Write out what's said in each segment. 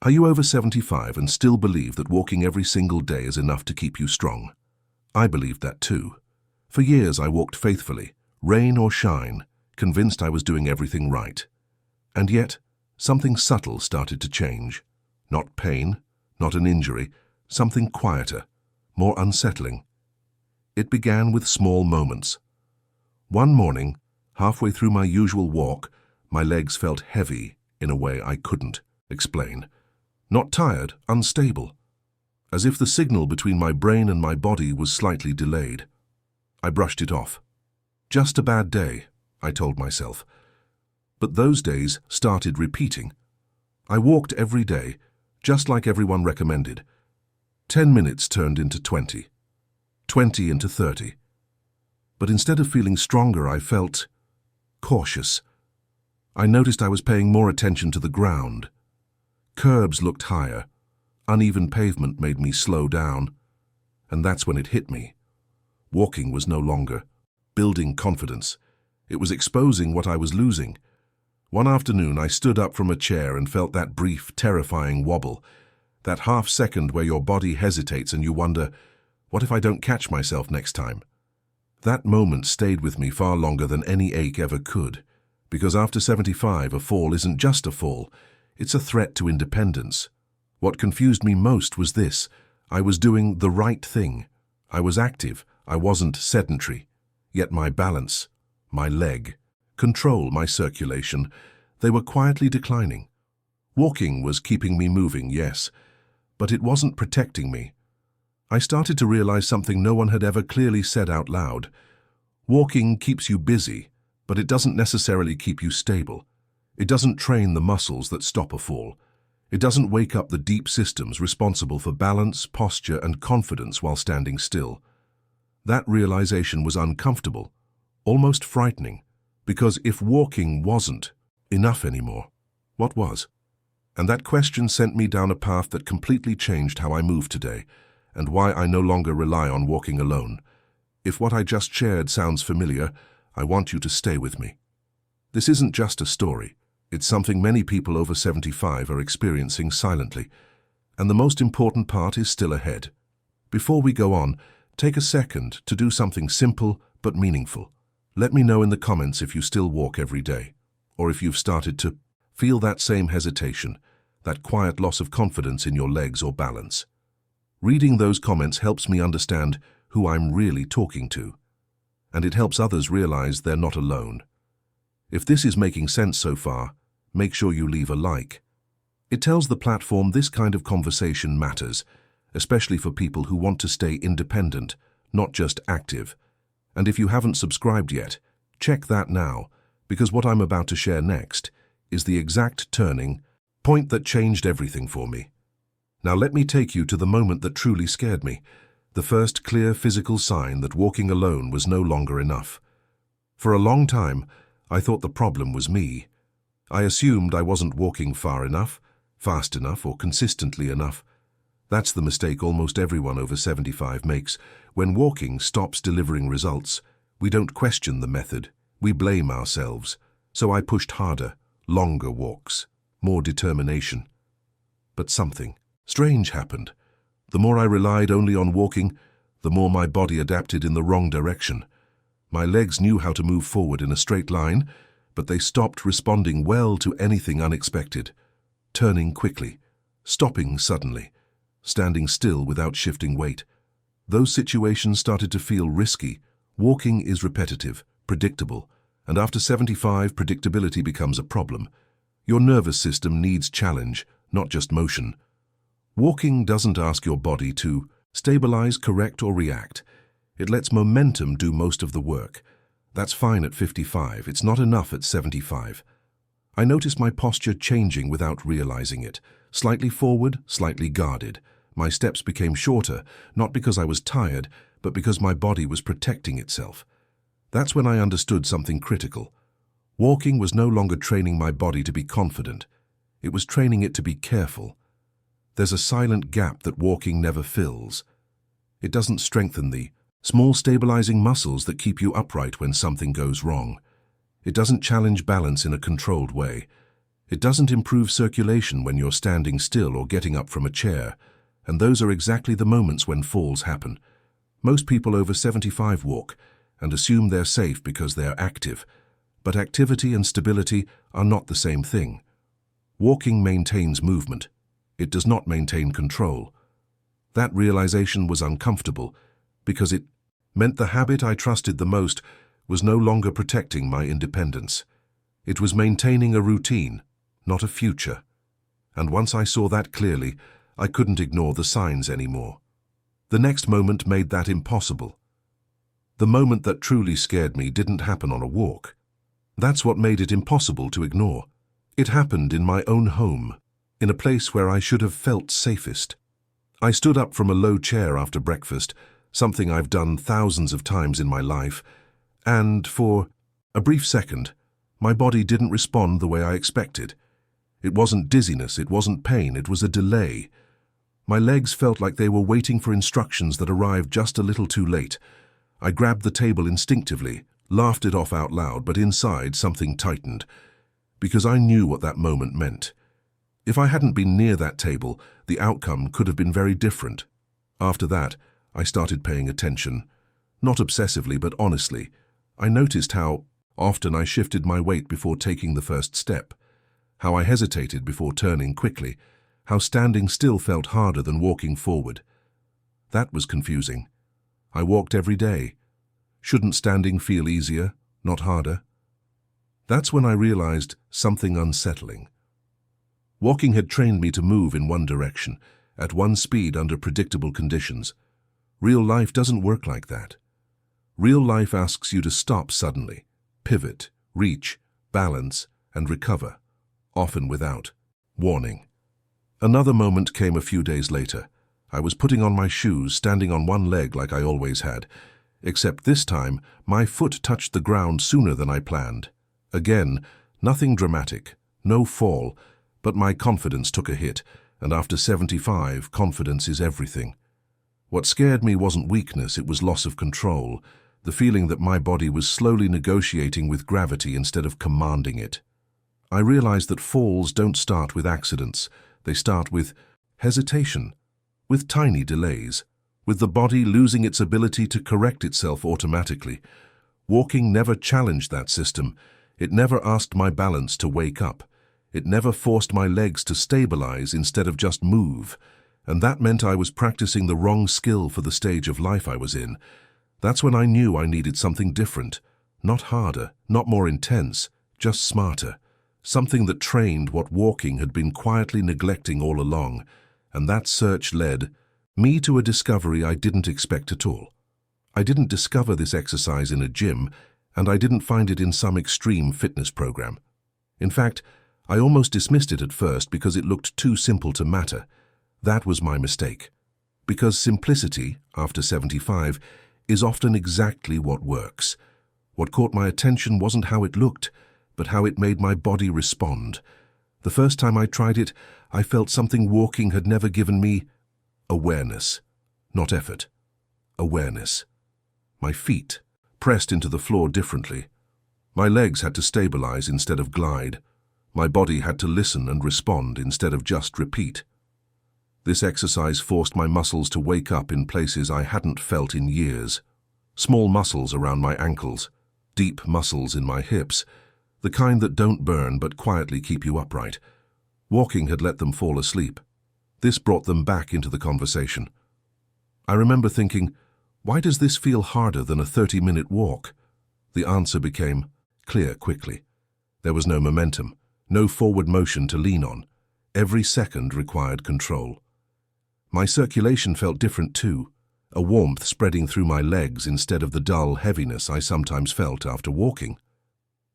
Are you over 75 and still believe that walking every single day is enough to keep you strong? I believed that too. For years I walked faithfully, rain or shine, convinced I was doing everything right. And yet, something subtle started to change. Not pain, not an injury, something quieter, more unsettling. It began with small moments. One morning, halfway through my usual walk, my legs felt heavy in a way I couldn't explain. Not tired, unstable. As if the signal between my brain and my body was slightly delayed. I brushed it off. Just a bad day, I told myself. But those days started repeating. I walked every day, just like everyone recommended. 10 minutes turned into 20. 20 into 30. But instead of feeling stronger, I felt cautious. I noticed I was paying more attention to the ground. Curbs looked higher. Uneven pavement made me slow down. And that's when it hit me. Walking was no longer building confidence. It was exposing what I was losing. One afternoon, I stood up from a chair and felt that brief, terrifying wobble. That half second where your body hesitates and you wonder, what if I don't catch myself next time? That moment stayed with me far longer than any ache ever could. Because after 75, a fall isn't just a fall. It's a threat to independence. What confused me most was this. I was doing the right thing. I was active. I wasn't sedentary. Yet my balance, my leg, control, my circulation, they were quietly declining. Walking was keeping me moving, yes, but it wasn't protecting me. I started to realize something no one had ever clearly said out loud. Walking keeps you busy, but it doesn't necessarily keep you stable. It doesn't train the muscles that stop a fall. It doesn't wake up the deep systems responsible for balance, posture, and confidence while standing still. That realization was uncomfortable, almost frightening, because if walking wasn't enough anymore, what was? And that question sent me down a path that completely changed how I move today, and why I no longer rely on walking alone. If what I just shared sounds familiar, I want you to stay with me. This isn't just a story. It's something many people over 75 are experiencing silently, and the most important part is still ahead. Before we go on, take a second to do something simple but meaningful. Let me know in the comments if you still walk every day, or if you've started to feel that same hesitation, that quiet loss of confidence in your legs or balance. Reading those comments helps me understand who I'm really talking to, and it helps others realize they're not alone. If this is making sense so far, make sure you leave a like. It tells the platform this kind of conversation matters, especially for people who want to stay independent, not just active. And if you haven't subscribed yet, check that now, because what I'm about to share next is the exact turning point that changed everything for me. Now let me take you to the moment that truly scared me, the first clear physical sign that walking alone was no longer enough. For a long time, I thought the problem was me. I assumed I wasn't walking far enough, fast enough, or consistently enough. That's the mistake almost everyone over 75 makes. When walking stops delivering results, we don't question the method, we blame ourselves. So I pushed harder, longer walks, more determination. But something strange happened. The more I relied only on walking, the more my body adapted in the wrong direction. My legs knew how to move forward in a straight line, but they stopped responding well to anything unexpected. Turning quickly, stopping suddenly, standing still without shifting weight. Those situations started to feel risky. Walking is repetitive, predictable, and after 75, predictability becomes a problem. Your nervous system needs challenge, not just motion. Walking doesn't ask your body to stabilize, correct, or react. It lets momentum do most of the work. That's fine at 55. It's not enough at 75. I noticed my posture changing without realizing it. Slightly forward, slightly guarded. My steps became shorter, not because I was tired, but because my body was protecting itself. That's when I understood something critical. Walking was no longer training my body to be confident. It was training it to be careful. There's a silent gap that walking never fills. It doesn't strengthen the small stabilizing muscles that keep you upright when something goes wrong. It doesn't challenge balance in a controlled way. It doesn't improve circulation when you're standing still or getting up from a chair, and those are exactly the moments when falls happen. Most people over 75 walk and assume they're safe because they're active, but activity and stability are not the same thing. Walking maintains movement. It does not maintain control. That realization was uncomfortable because it meant the habit I trusted the most was no longer protecting my independence. It was maintaining a routine, not a future. And once I saw that clearly, I couldn't ignore the signs anymore. The next moment made that impossible. The moment that truly scared me didn't happen on a walk. That's what made it impossible to ignore. It happened in my own home, in a place where I should have felt safest. I stood up from a low chair after breakfast, something I've done thousands of times in my life, and for a brief second, my body didn't respond the way I expected. It wasn't dizziness, it wasn't pain, it was a delay. My legs felt like they were waiting for instructions that arrived just a little too late. I grabbed the table instinctively, laughed it off out loud, but inside something tightened, because I knew what that moment meant. If I hadn't been near that table, the outcome could have been very different. After that, I started paying attention. Not obsessively, but honestly. I noticed how often I shifted my weight before taking the first step, how I hesitated before turning quickly, how standing still felt harder than walking forward. That was confusing. I walked every day. Shouldn't standing feel easier, not harder? That's when I realized something unsettling. Walking had trained me to move in one direction, at one speed under predictable conditions. Real life doesn't work like that. Real life asks you to stop suddenly, pivot, reach, balance, and recover, often without warning. Another moment came a few days later. I was putting on my shoes, standing on one leg like I always had, except this time my foot touched the ground sooner than I planned. Again, nothing dramatic, no fall, but my confidence took a hit, and after 75, confidence is everything. What scared me wasn't weakness, it was loss of control, the feeling that my body was slowly negotiating with gravity instead of commanding it. I realized that falls don't start with accidents, they start with hesitation, with tiny delays, with the body losing its ability to correct itself automatically. Walking never challenged that system. It never asked my balance to wake up. It never forced my legs to stabilize instead of just move. And that meant I was practicing the wrong skill for the stage of life I was in. That's when I knew I needed something different. Not harder, not more intense, just smarter. Something that trained what walking had been quietly neglecting all along. And that search led me to a discovery I didn't expect at all. I didn't discover this exercise in a gym, and I didn't find it in some extreme fitness program. In fact, I almost dismissed it at first because it looked too simple to matter. That was my mistake. Because simplicity, after 75, is often exactly what works. What caught my attention wasn't how it looked, but how it made my body respond. The first time I tried it, I felt something walking had never given me: awareness. Not effort. Awareness. My feet pressed into the floor differently. My legs had to stabilize instead of glide. My body had to listen and respond instead of just repeat. This exercise forced my muscles to wake up in places I hadn't felt in years. Small muscles around my ankles, deep muscles in my hips, the kind that don't burn but quietly keep you upright. Walking had let them fall asleep. This brought them back into the conversation. I remember thinking, why does this feel harder than a 30-minute walk? The answer became clear quickly. There was no momentum, no forward motion to lean on. Every second required control. My circulation felt different too, a warmth spreading through my legs instead of the dull heaviness I sometimes felt after walking.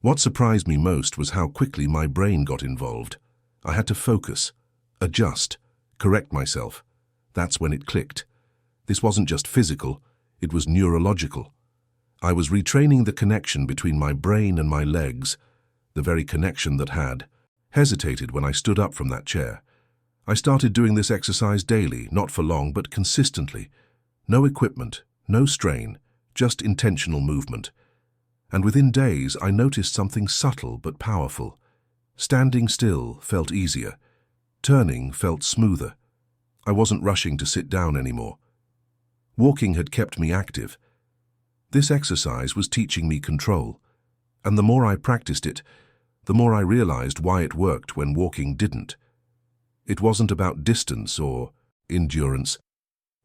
What surprised me most was how quickly my brain got involved. I had to focus, adjust, correct myself. That's when it clicked. This wasn't just physical, it was neurological. I was retraining the connection between my brain and my legs, the very connection that had hesitated when I stood up from that chair. I started doing this exercise daily, not for long, but consistently. No equipment, no strain, just intentional movement. And within days, I noticed something subtle but powerful. Standing still felt easier. Turning felt smoother. I wasn't rushing to sit down anymore. Walking had kept me active. This exercise was teaching me control, and the more I practiced it, the more I realized why it worked when walking didn't. It wasn't about distance or endurance.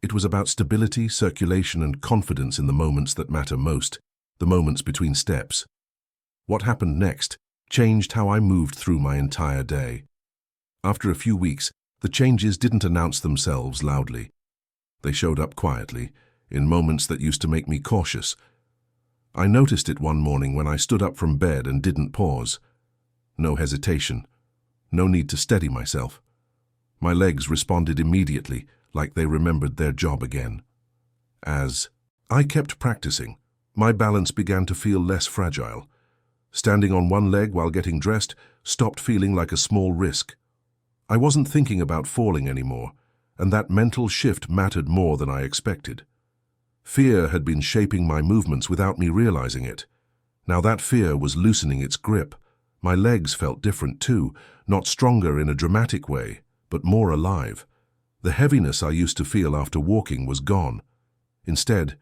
It was about stability, circulation, and confidence in the moments that matter most, the moments between steps. What happened next changed how I moved through my entire day. After a few weeks, the changes didn't announce themselves loudly. They showed up quietly, in moments that used to make me cautious. I noticed it one morning when I stood up from bed and didn't pause. No hesitation. No need to steady myself. My legs responded immediately, like they remembered their job again. As I kept practicing, my balance began to feel less fragile. Standing on one leg while getting dressed stopped feeling like a small risk. I wasn't thinking about falling anymore, and that mental shift mattered more than I expected. Fear had been shaping my movements without me realizing it. Now that fear was loosening its grip. My legs felt different too, not stronger in a dramatic way, but more alive. The heaviness I used to feel after walking was gone. Instead,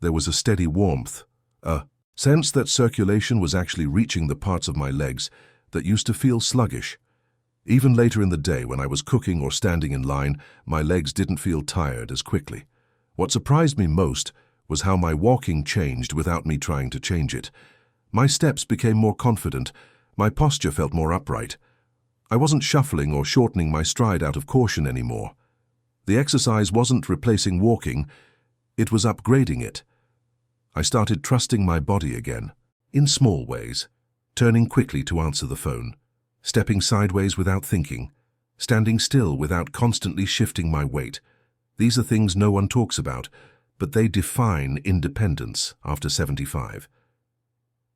there was a steady warmth, a sense that circulation was actually reaching the parts of my legs that used to feel sluggish. Even later in the day, when I was cooking or standing in line, my legs didn't feel tired as quickly. What surprised me most was how my walking changed without me trying to change it. My steps became more confident, my posture felt more upright. I wasn't shuffling or shortening my stride out of caution anymore. The exercise wasn't replacing walking, it was upgrading it. I started trusting my body again, in small ways, turning quickly to answer the phone, stepping sideways without thinking, standing still without constantly shifting my weight. These are things no one talks about, but they define independence after 75.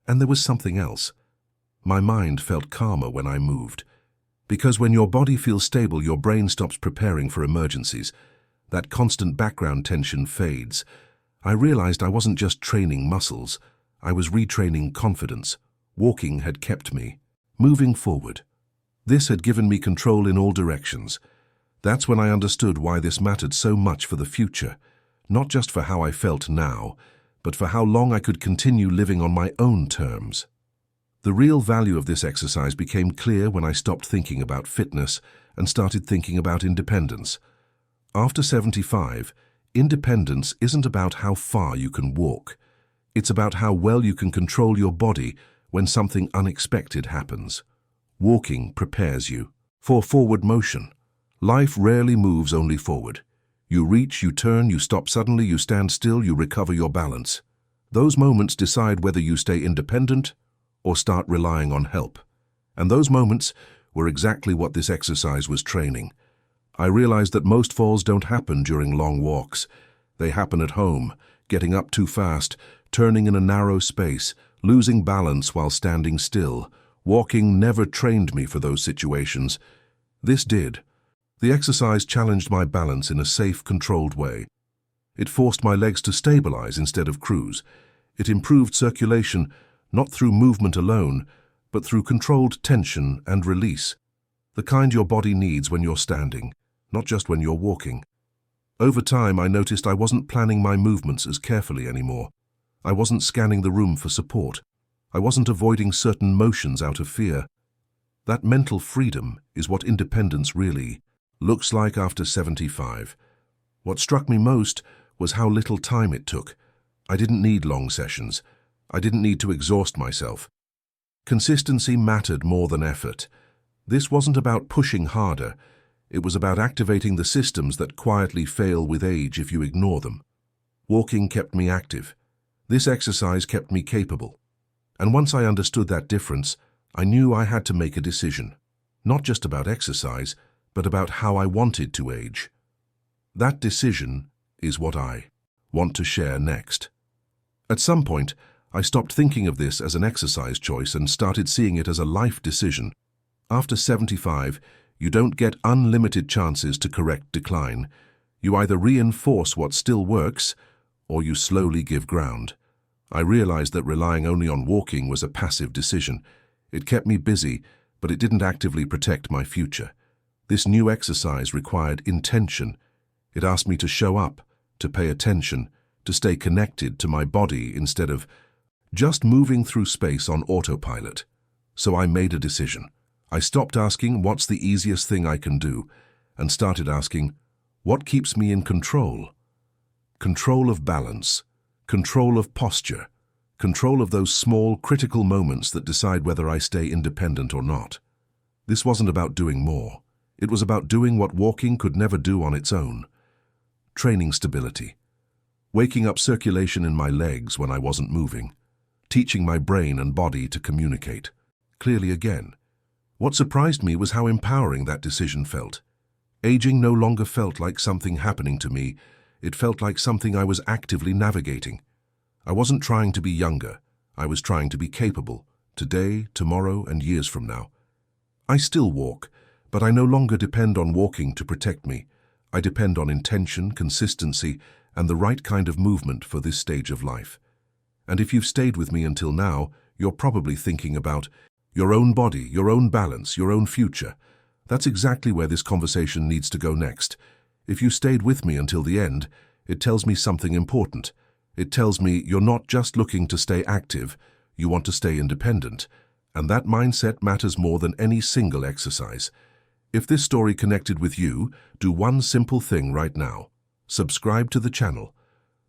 And there was something else. My mind felt calmer when I moved. Because when your body feels stable, your brain stops preparing for emergencies. That constant background tension fades. I realized I wasn't just training muscles, I was retraining confidence. Walking had kept me moving forward. This had given me control in all directions. That's when I understood why this mattered so much for the future, not just for how I felt now, but for how long I could continue living on my own terms. The real value of this exercise became clear when I stopped thinking about fitness and started thinking about independence. After 75, independence isn't about how far you can walk. It's about how well you can control your body when something unexpected happens. Walking prepares you for forward motion. Life rarely moves only forward. You reach, you turn, you stop suddenly, you stand still, you recover your balance. Those moments decide whether you stay independent or start relying on help. And those moments were exactly what this exercise was training. I realized that most falls don't happen during long walks. They happen at home, getting up too fast, turning in a narrow space, losing balance while standing still. Walking never trained me for those situations. This did. The exercise challenged my balance in a safe, controlled way. It forced my legs to stabilize instead of cruise. It improved circulation, not through movement alone, but through controlled tension and release. The kind your body needs when you're standing, not just when you're walking. Over time, I noticed I wasn't planning my movements as carefully anymore. I wasn't scanning the room for support. I wasn't avoiding certain motions out of fear. That mental freedom is what independence really looks like after 75. What struck me most was how little time it took. I didn't need long sessions. I didn't need to exhaust myself. Consistency mattered more than effort. This wasn't about pushing harder. It was about activating the systems that quietly fail with age if you ignore them. Walking kept me active. This exercise kept me capable. And once I understood that difference, I knew I had to make a decision. Not just about exercise, but about how I wanted to age. That decision is what I want to share next. At some point, I stopped thinking of this as an exercise choice and started seeing it as a life decision. After 75, you don't get unlimited chances to correct decline. You either reinforce what still works, or you slowly give ground. I realized that relying only on walking was a passive decision. It kept me busy, but it didn't actively protect my future. This new exercise required intention. It asked me to show up, to pay attention, to stay connected to my body instead of just moving through space on autopilot. So I made a decision. I stopped asking, what's the easiest thing I can do, and started asking, what keeps me in control? Control of balance, control of posture, control of those small, critical moments that decide whether I stay independent or not. This wasn't about doing more. It was about doing what walking could never do on its own. Training stability. Waking up circulation in my legs when I wasn't moving. Teaching my brain and body to communicate clearly again. What surprised me was how empowering that decision felt. Aging no longer felt like something happening to me. It felt like something I was actively navigating. I wasn't trying to be younger. I was trying to be capable, today, tomorrow, and years from now. I still walk, but I no longer depend on walking to protect me. I depend on intention, consistency, and the right kind of movement for this stage of life. And if you've stayed with me until now, you're probably thinking about your own body, your own balance, your own future. That's exactly where this conversation needs to go next. If you stayed with me until the end, it tells me something important. It tells me you're not just looking to stay active, you want to stay independent. And that mindset matters more than any single exercise. If this story connected with you, do one simple thing right now. Subscribe to the channel.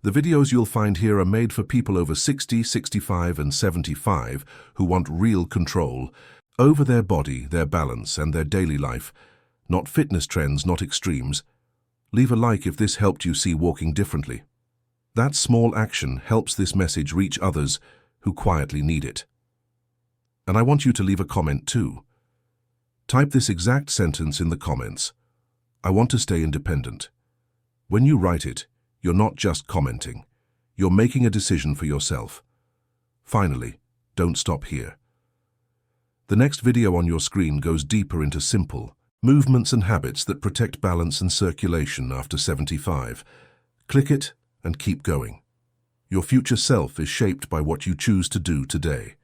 The videos you'll find here are made for people over 60, 65, and 75 who want real control over their body, their balance, and their daily life. Not fitness trends, not extremes. Leave a like if this helped you see walking differently. That small action helps this message reach others who quietly need it. And I want you to leave a comment too. Type this exact sentence in the comments. I want to stay independent. When you write it, you're not just commenting. You're making a decision for yourself. Finally, don't stop here. The next video on your screen goes deeper into simple movements and habits that protect balance and circulation after 75. Click it and keep going. Your future self is shaped by what you choose to do today.